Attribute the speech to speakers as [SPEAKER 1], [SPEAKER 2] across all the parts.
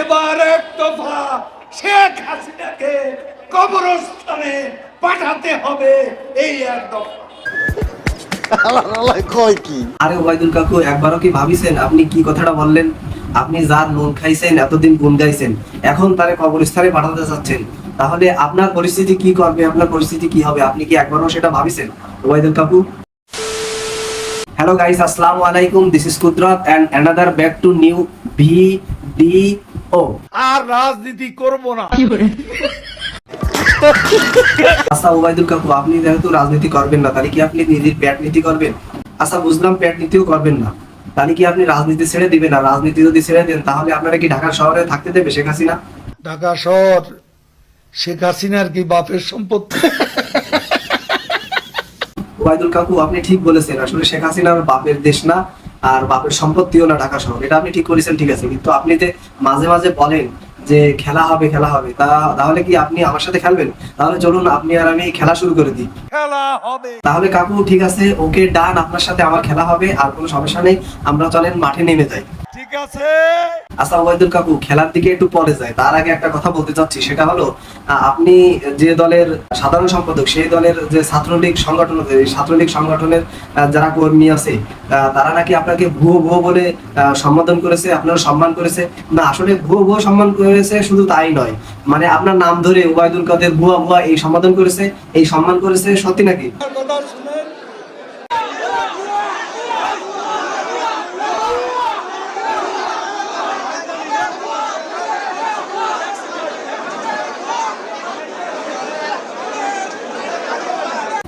[SPEAKER 1] এবার এক দফা শেখ হাসিনাকে কবরস্থানে পাঠাতে হবে, এই এক দফা।
[SPEAKER 2] আরে ওবায়দুল কাকু, একবারও কি ভাবিছেন আপনি কি কথাটা বললেন? আপনি যার নুন খাইছেন, এতদিন গুণ গাইছেন, এখন তারে কবরস্থানে পাঠাতে চাচ্ছেন, তাহলে আপনার পরিস্থিতি কি করবে, আপনার পরিস্থিতি কি হবে? আপনি কি একবারও সেটা ভাবিছেন ওবায়দুল কাকু? হ্যালো গাইস, আসসালামু আলাইকুম, this is Kudrat and another back to new video.
[SPEAKER 1] আর রাজনীতি করব না।
[SPEAKER 2] আচ্ছা ওবায়দুল কাকু, আপনি যেহেতু রাজনীতি করবেন না, তাহলে কি আপনি নিজের পেট নীতি করবেন? আচ্ছা বুঝলাম, পেট নীতিও করবেন না, তাহলে কি আপনি রাজনীতি ছেড়ে দিবেন? আর রাজনীতি যদি ছেড়ে দেন, তাহলে আপনারা কি ঢাকা শহরে থাকতে দেবে শেখ হাসিনা?
[SPEAKER 1] ঢাকা শহর শেখ হাসিনার কি বাপের সম্পত্তি?
[SPEAKER 2] ওবায়দুল কাকু, আপনি ঠিক বলেছেন, আসলে শেখ হাসিনার বাপের দেশ না, আর বাপের সম্পত্তিও না ঢাকা শহর, এটা আপনি ঠিক করেছেন, ঠিক আছে। কিন্তু আপনি যে মাঝে মাঝে বলেন যে খেলা হবে খেলা হবে, তাহলে কি আপনি আমার সাথে খেলবেন? তাহলে চলুন আপনি আর আমি খেলা শুরু করে দিই।
[SPEAKER 1] খেলা হবে
[SPEAKER 2] তাহলে কাকু ঠিক আছে, ওকে ডান, আপনার সাথে আমার খেলা হবে, আর কোনো সমস্যা নেই, আমরা চলেন মাঠে নেমে যাই।
[SPEAKER 1] ঠিক আছে।
[SPEAKER 2] আচ্ছা ওবায়দুল কাকু, খেলার দিকে একটু পরে যায়, তার আগে একটা কথা বলতে চাচ্ছি, সেটা হলো আপনি যে দলের সাধারণ সম্পাদক, সেই দলের যে ছাত্রলীগ সংগঠনের যারা কর্মী আছে, তারা নাকি আপনাকে ভুয়ো ভুয়ো বলে সম্বোধন করেছে, আপনার সম্মান করেছে। না, আসলে ভুয়ো ভুয়ো সম্মান করেছে শুধু তাই নয়, মানে আপনার নাম ধরে ওবায়দুল কাদের ভুয়া ভুয়া এই সম্বোধন করেছে, এই সম্মান করেছে, সত্যি নাকি?
[SPEAKER 1] কথা শুনেন।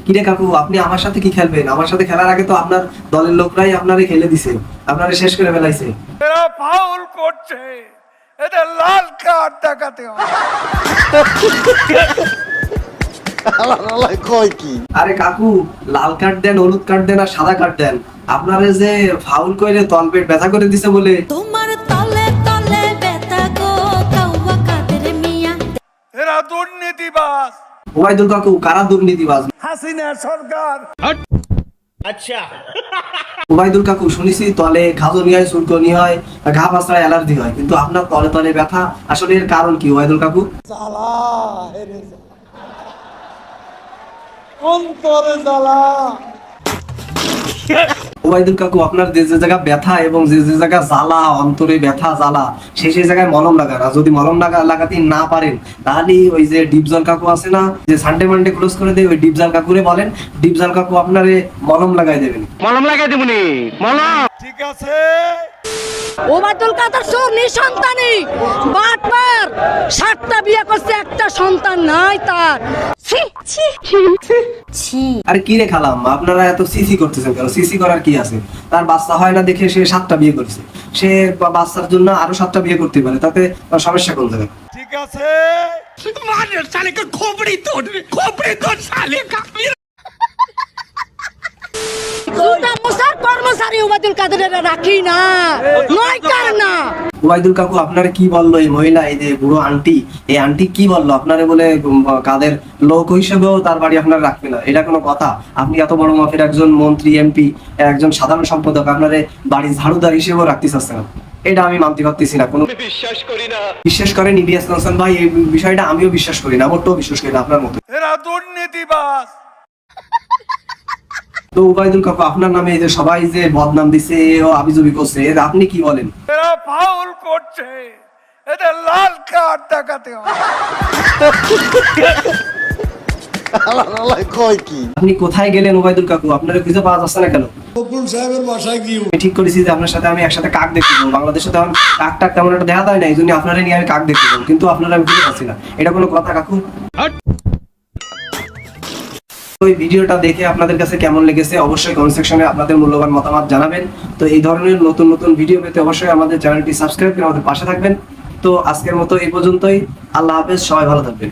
[SPEAKER 2] কিরে কাকু, আপনি আমার সাথে কি খেলবেন? আমার সাথে খেলার আগে তো আপনার দলের লোকরাই আপনারে খেলে দিছে, আপনারে শেষ করে ফেলাইছে।
[SPEAKER 1] এরা ফাউল করছে, এদের লাল কার্ড দেখাতে হবে।
[SPEAKER 2] আরে কাকু, লাল কার্ড দেন, হলুদ কার্ড দেন, আর সাদা কার্ড দেন, আপনারে যে ফাউল করে তলপেট ব্যথা করে দিছে বলে।
[SPEAKER 3] তোমার তলে তলে ব্যথা গো কাউয়া কাদের মিয়া।
[SPEAKER 1] এরা দুর্নীতিবাজ।
[SPEAKER 2] ওবায়দুল কাকু, কারা দুর্নীতিবাজ?
[SPEAKER 1] হাসিনা সরকার।
[SPEAKER 2] ওবায়দুল কাকু, শুনেছি তলে খাজনি হয়, চুলকনি হয়, ঘা পাশায় অ্যালার্জি হয়, কিন্তু আপনার তলে তলে ব্যথা, আসলে এর কারণ কি ওবায়দুল কাকু?
[SPEAKER 1] জ্বালা হেরে জ্বালা, অন্তরে জ্বালা।
[SPEAKER 2] ওবায়দুল কাকু, আপনার যে যে জায়গা ব্যথা এবং যে যে জায়গা জ্বালা, অন্তরে ব্যথা জ্বালা, সেই জায়গায় মলম লাগান। আর যদি মলম লাগাতে না পারেন, তাহলে ওই যে ডিপজল কাকু আছে না, যে সানডে মানডে ক্লোজ করে দেয়, ওই ডিপজল কাকুরে বলেন, ডিপজল কাকু আপনারে মলম লাগাই দেবেন।
[SPEAKER 1] ঠিক আছে।
[SPEAKER 3] ওবায়দুল কাদের চোর নিঃসন্তানী বাটপার, 7টা বিয়ে করছে, একটা সন্তান নাই তার। ছি ছি ছি।
[SPEAKER 2] আরে কি রে খালাম, আপনারা এত সিসি করতেছেন কেন? সিসি করার কি আছে? তার বাচ্চা হয় না দেখে সে 7টা বিয়ে করেছে, সে বাচ্চার জন্য আরো 7টা বিয়ে করতে পারে, তাতে সমস্যা কোন জায়গায়?
[SPEAKER 1] ঠিক আছে। মারের সালে কে খোপড়ি তোড় সালে কা।
[SPEAKER 3] জুতা মোছার কর্মচারী ওবায়দুল কাদের রাখি না, নয় কার না।
[SPEAKER 2] ওবায়দুল কাকু, আপনারা কি বললো এই মহিলা, এই যে বুড়ো আন্টি, এই আন্টি কি বললো আপনারে বলে কাদের লোক হিসেবেও তার বাড়ি আপনারা রাখবে না? এটা কোনো কথা? আপনি এত বড় মাপের একজন মন্ত্রী, এমপি, একজন সাধারণ সম্পাদক, আপনারে বাড়ির ঝাড়ুদার হিসেবেও রাখতে চাচ্ছে না? এটা আমি মানতে পারতেছি না, কোনো বিশ্বাস করেন ইলিয়াস কাঞ্চন ভাই, এই বিষয়টা আমিও বিশ্বাস করি না, মোটেও বিশ্বাস করি না আপনার মতো।
[SPEAKER 1] এরা দুর্নীতিবাজ।
[SPEAKER 2] তো ওবায়দুল কাকু, আপনার নামে এই যে সবাই যে বদনাম দিছে ও আবিজুবি করছে, আপনি কি বলেন?
[SPEAKER 1] এরা ফাউল করছে, এদের লাল কার্ড দেখাতে হবে।
[SPEAKER 2] আপনি কোথায় গেলেন ওবায়দুল কাকু? আপনারা খুঁজে পাওয়া যাচ্ছে না কেন?
[SPEAKER 1] ফখরুল সাহেবের বাসায় গিয়ে
[SPEAKER 2] আমি ঠিক করেছি যে আপনার সাথে আমি একসাথে কাক দেখতে যাবো, বাংলাদেশে তেমন কাকটা তেমন একটা দেখা যায় না, এই জন্য আপনারা নিয়ে আমি কাক দেখতে যাবো, কিন্তু আপনারা আমি খুঁজে পাচ্ছি না, এটা কোনো কথা কাকু? ওই ভিডিওটা দেখে আপনাদের কাছে কেমন লেগেছে অবশ্যই কমেন্ট সেকশনে আপনাদের মূল্যবান মতামত জানাবেন। তো এই ধরনের নতুন নতুন ভিডিও পেতে অবশ্যই আমাদের চ্যানেলটি সাবস্ক্রাইব করে আমাদের পাশে থাকবেন। তো আজকের মতো এই পর্যন্তই, আল্লাহ হাফেজ, সবাই ভালো থাকবেন।